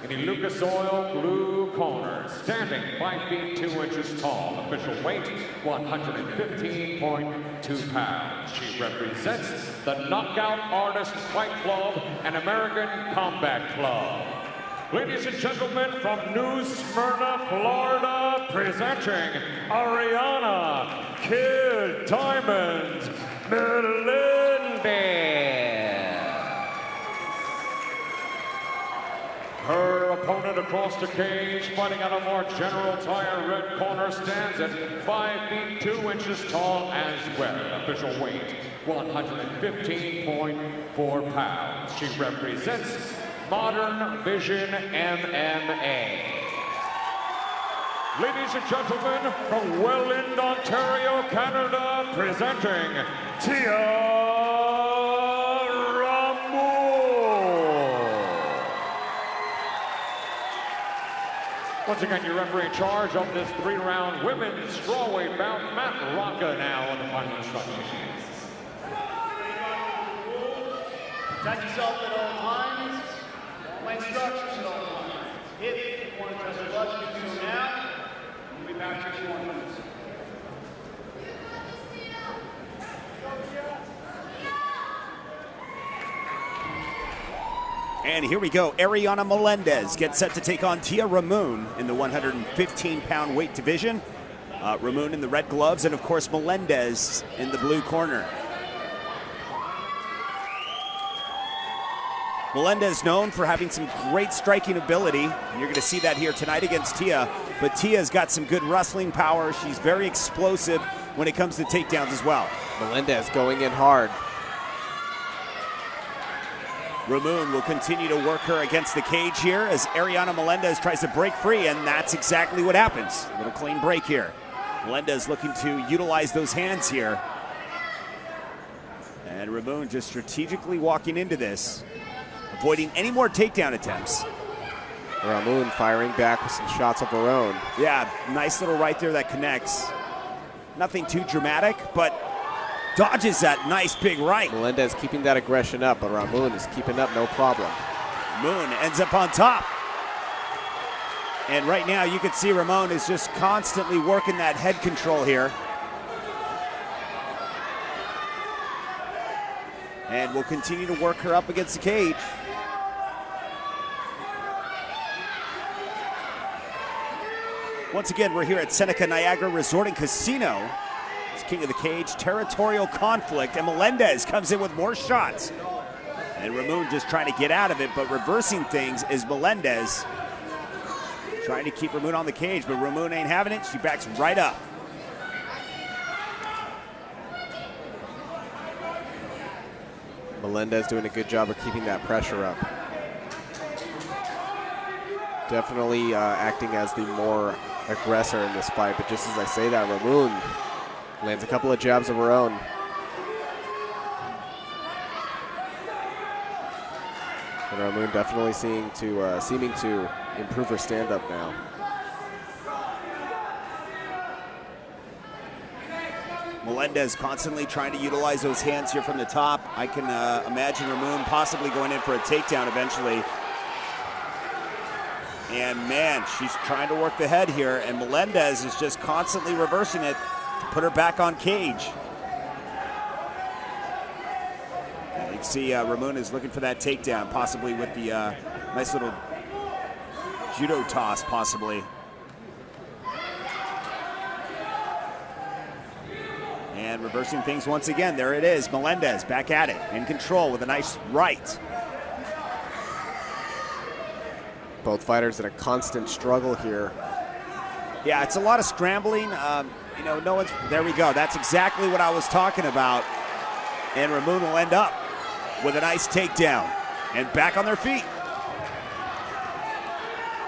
In the Lucas Oil blue corner, standing 5 feet 2 inches tall, official weight 115.2 pounds. She represents the Knockout Artist Fight Club and American Combat Club. Ladies and gentlemen, from New Smyrna, Florida, presenting Ariana Kid Diamond Melendez. Her opponent across the cage, fighting out of our General Tire red corner, stands at 5 feet 2 inches tall as well. Official weight 115.4 pounds. She represents Modern Vision MMA. Ladies and gentlemen, from Welland, Ontario, Canada, presenting Tia. Once again, your referee in charge of this 3-round women's strawweight bout, Matt Rocca, now on the final instructions. Protect yourself at all times. My instructions at all times. If you want to touch the blood, you can do now. We'll be back to you in 1 minute. And here we go. Ariana Melendez gets set to take on Tia Ramon in the 115-pound weight division. Ramon in the red gloves, and of course Melendez in the blue corner. Melendez known for having some great striking ability. You're going to see that here tonight against Tia. But Tia's got some good wrestling power. She's very explosive when it comes to takedowns as well. Melendez going in hard. Ramon will continue to work her against the cage here as Ariana Melendez tries to break free, and that's exactly what happens. A little clean break here. Melendez looking to utilize those hands here. And Ramon just strategically walking into this, avoiding any more takedown attempts. Ramon firing back with some shots of her own. Yeah, nice little right there that connects. Nothing too dramatic, but dodges that nice big right. Melendez keeping that aggression up, but Ramon is keeping up no problem. Moon ends up on top. And right now you can see Ramon is just constantly working that head control here. And will continue to work her up against the cage. Once again, we're here at Seneca Niagara Resort and Casino. King of the cage, territorial conflict, and Melendez comes in with more shots. And Ramon just trying to get out of it, but reversing things is Melendez. Trying to keep Ramon on the cage, but Ramon ain't having it. She backs right up. Melendez doing a good job of keeping that pressure up. Definitely acting as the more aggressor in this fight, but just as I say that, Ramon lands a couple of jabs of her own. And Ramon definitely seeming to improve her stand-up now. Melendez constantly trying to utilize those hands here from the top. I can imagine Ramon possibly going in for a takedown eventually. And man, she's trying to work the head here, and Melendez is just constantly reversing it to put her back on cage. You can see Ramon is looking for that takedown, possibly with the nice little judo toss, possibly. And reversing things once again. There it is, Melendez back at it, in control with a nice right. Both fighters in a constant struggle here. Yeah, it's a lot of scrambling. You know, no one's, there we go. That's exactly what I was talking about. And Ramon will end up with a nice takedown and back on their feet.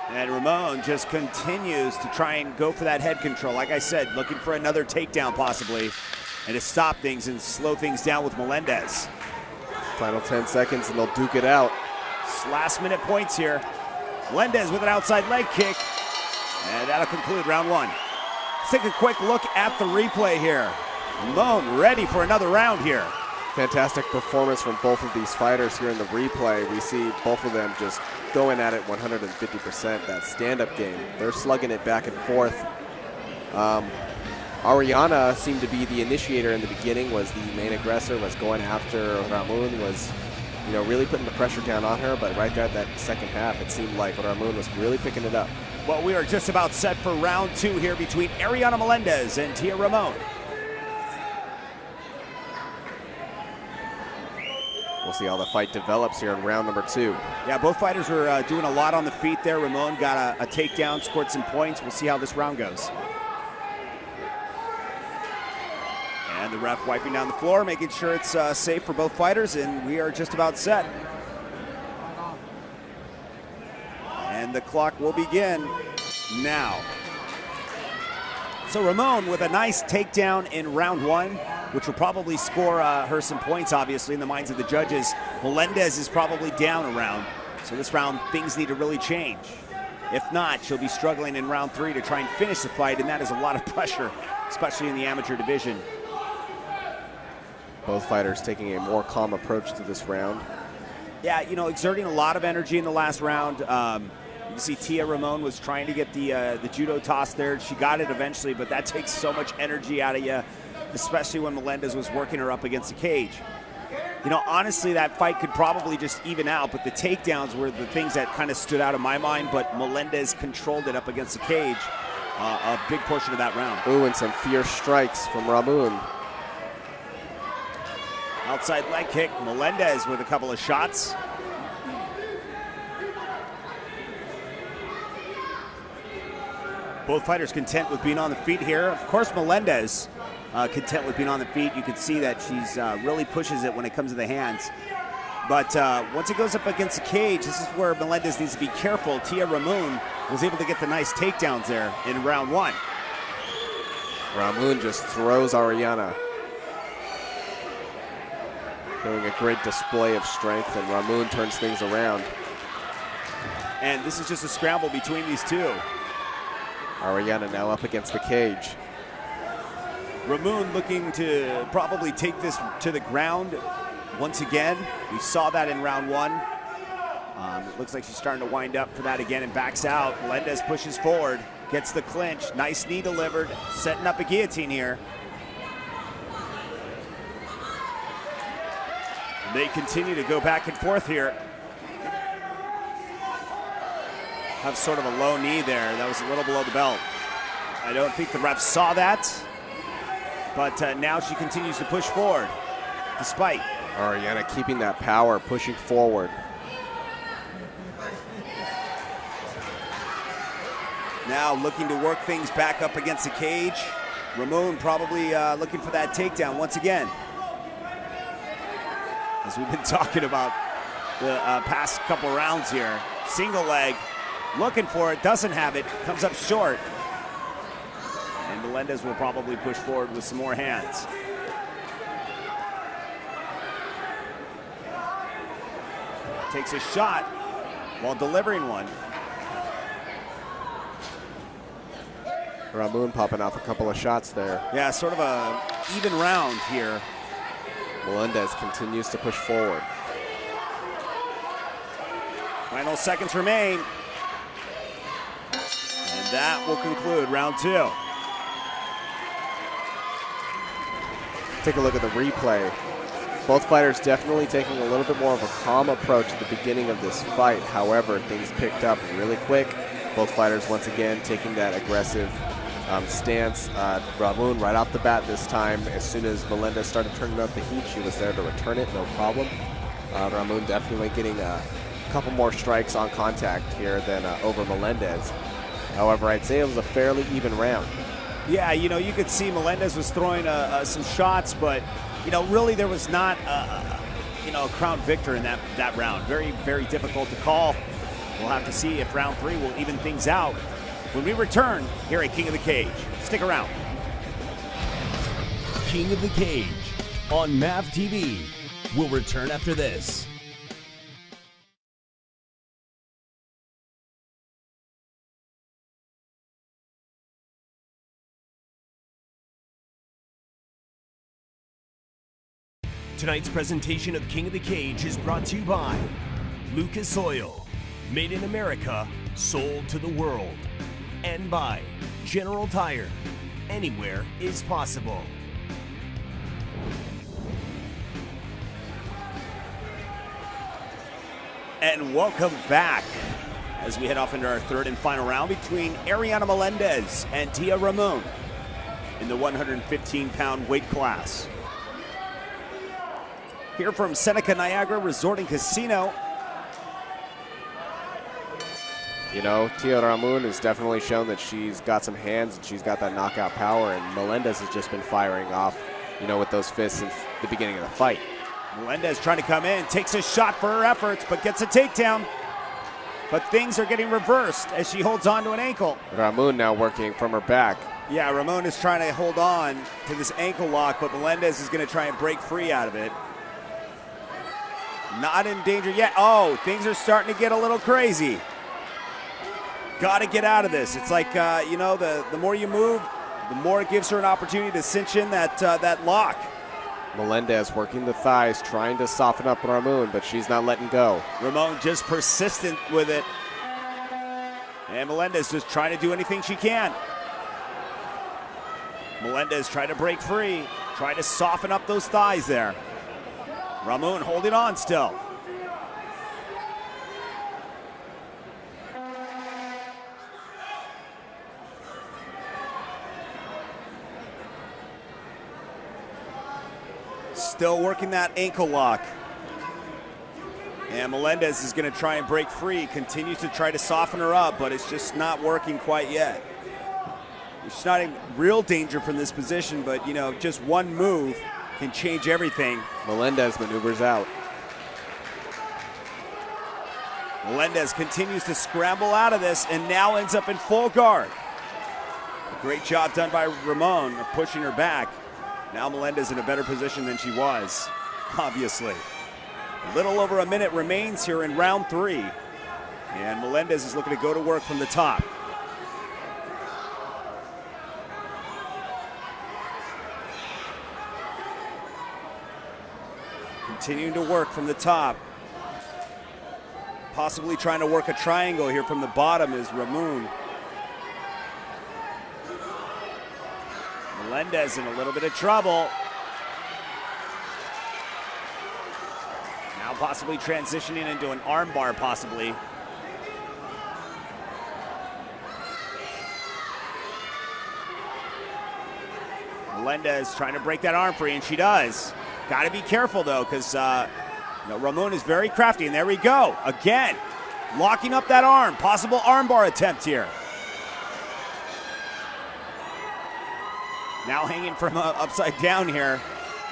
And Ramon just continues to try and go for that head control. Like I said, looking for another takedown possibly, and to stop things and slow things down with Melendez. Final 10 seconds and they'll duke it out. It's last minute points here. Melendez with an outside leg kick, and that'll conclude round one. Let's take a quick look at the replay here. Ramon ready for another round here. Fantastic performance from both of these fighters here in the replay. We see both of them just going at it 150%. That stand-up game, they're slugging it back and forth. Ariana seemed to be the initiator in the beginning, was the main aggressor, was going after Ramon, was really putting the pressure down on her, but right there at that second half, it seemed like Ramon was really picking it up. Well, we are just about set for round 2 here between Ariana Melendez and Tia Ramon. We'll see how the fight develops here in round number 2. Yeah, both fighters were doing a lot on the feet there. Ramon got a takedown, scored some points. We'll see how this round goes. And the ref wiping down the floor, making sure it's safe for both fighters, and we are just about set. And the clock will begin now. So Ramon with a nice takedown in round 1, which will probably score her some points, obviously, in the minds of the judges. Melendez is probably down a round, so this round things need to really change. If not, she'll be struggling in round 3 to try and finish the fight, and that is a lot of pressure, especially in the amateur division. Both fighters taking a more calm approach to this round. Yeah, exerting a lot of energy in the last round. You can see Tia Ramon was trying to get the judo toss there. She got it eventually, but that takes so much energy out of you, especially when Melendez was working her up against the cage. Honestly, that fight could probably just even out, but the takedowns were the things that kind of stood out in my mind, but Melendez controlled it up against the cage a big portion of that round. Ooh, and some fierce strikes from Ramon. Outside leg kick, Melendez with a couple of shots. Both fighters content with being on the feet here. Of course, Melendez content with being on the feet. You can see that she's really pushes it when it comes to the hands. But once it goes up against the cage, this is where Melendez needs to be careful. Tia Ramon was able to get the nice takedowns there in round 1. Ramon just throws Ariana. Doing a great display of strength, and Ramon turns things around. And this is just a scramble between these two. Ariana now up against the cage. Ramon looking to probably take this to the ground once again. We saw that in round 1. It looks like she's starting to wind up for that again and backs out. Melendez pushes forward, gets the clinch. Nice knee delivered, setting up a guillotine here. They continue to go back and forth here. Have sort of a low knee there. That was a little below the belt. I don't think the ref saw that, but now she continues to push forward, despite. Ariana keeping that power, pushing forward. Now looking to work things back up against the cage. Ramon probably looking for that takedown once again. As we've been talking about the past couple rounds here. Single leg, looking for it, doesn't have it, comes up short. And Melendez will probably push forward with some more hands. Takes a shot while delivering one. Ramon popping off a couple of shots there. Yeah, sort of a even round here. Melendez continues to push forward. Final seconds remain. And that will conclude round 2. Take a look at the replay. Both fighters definitely taking a little bit more of a calm approach at the beginning of this fight. However, things picked up really quick. Both fighters once again taking that aggressive stance. Ramon right off the bat this time, as soon as Melendez started turning up the heat, she was there to return it, no problem. Ramon definitely getting a couple more strikes on contact here than over Melendez. However, I'd say it was a fairly even round. Yeah, you could see Melendez was throwing some shots, but really there was not a crown victor in that round. Very, very difficult to call. We'll have to see if round 3 will even things out when we return here at King of the Cage. Stick around. King of the Cage on MAV TV will return after this. Tonight's presentation of King of the Cage is brought to you by Lucas Oil, made in America, sold to the world, and by General Tire. Anywhere is possible. And welcome back as we head off into our third and final round between Ariana Melendez and Tia Ramon in the 115-pound weight class. Here from Seneca Niagara Resort and Casino. You know, Tia Ramon has definitely shown that she's got some hands and she's got that knockout power, and Melendez has just been firing off, you know, with those fists since the beginning of the fight. Melendez trying to come in, takes a shot for her efforts, but gets a takedown. But things are getting reversed as she holds on to an ankle. Ramon now working from her back. Yeah, Ramon is trying to hold on to this ankle lock, but Melendez is going to try and break free out of it. Not in danger yet. Oh, things are starting to get a little crazy. Got to get out of this. It's like, you know, the more you move, the more it gives her an opportunity to cinch in that lock. Melendez working the thighs, trying to soften up Ramon, but she's not letting go. Ramon just persistent with it. And Melendez just trying to do anything she can. Melendez trying to break free, trying to soften up those thighs there. Ramon holding on still. Still working that ankle lock. And Melendez is going to try and break free, continues to try to soften her up, but it's just not working quite yet. She's not in real danger from this position, but, you know, just one move can change everything. Melendez maneuvers out. Melendez continues to scramble out of this and now ends up in full guard. A great job done by Ramon of pushing her back. Now Melendez in a better position than she was, obviously. A little over a minute remains here in round 3. And Melendez is looking to go to work from the top. Continuing to work from the top. Possibly trying to work a triangle here from the bottom is Ramon. Melendez in a little bit of trouble. Now possibly transitioning into an armbar, possibly. Melendez trying to break that arm free, and she does. Got to be careful, though, because Ramon is very crafty, and there we go. Again, locking up that arm. Possible armbar attempt here. Now hanging from upside down here.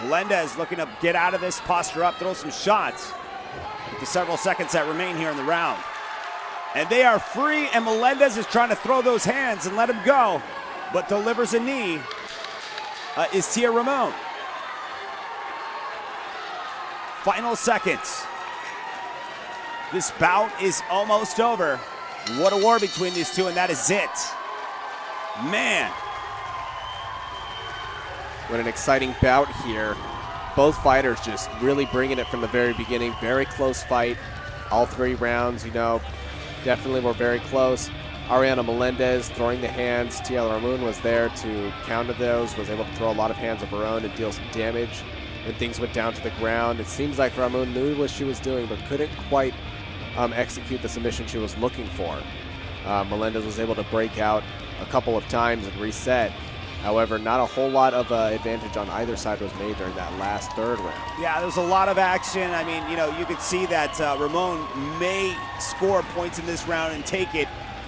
Melendez looking to get out of this, posture up, throw some shots with the several seconds that remain here in the round. And they are free, and Melendez is trying to throw those hands and let him go, but delivers a knee is Tia Ramon. Final seconds. This bout is almost over. What a war between these two, and that is it. Man. What an exciting bout here. Both fighters just really bringing it from the very beginning. Very close fight. All 3 rounds, you know, definitely were very close. Ariana Melendez throwing the hands. Tia Ramon was there to counter those, was able to throw a lot of hands of her own and deal some damage when things went down to the ground. It seems like Ramon knew what she was doing, but couldn't quite execute the submission she was looking for. Melendez was able to break out a couple of times and reset. However, not a whole lot of advantage on either side was made during that last third round. Yeah, there was a lot of action. I mean, you know, you could see that Ramon may score points in this round and take it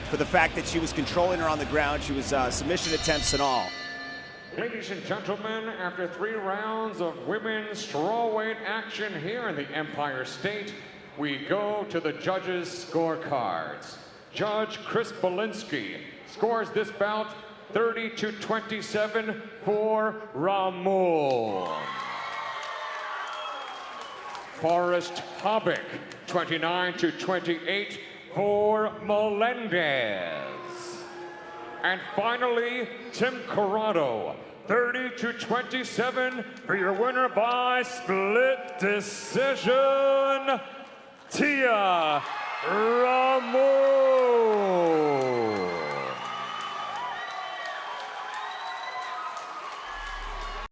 for the fact that she was controlling her on the ground. She was submission attempts and all. Ladies and gentlemen, after 3 rounds of women's strawweight action here in the Empire State, we go to the judges' scorecards. Judge Chris Belinsky scores this bout 30-27 for Ramon. Forrest Hobbick, 29-28 for Melendez. And finally, Tim Corrado, 30-27 for your winner by split decision, Tia Ramones.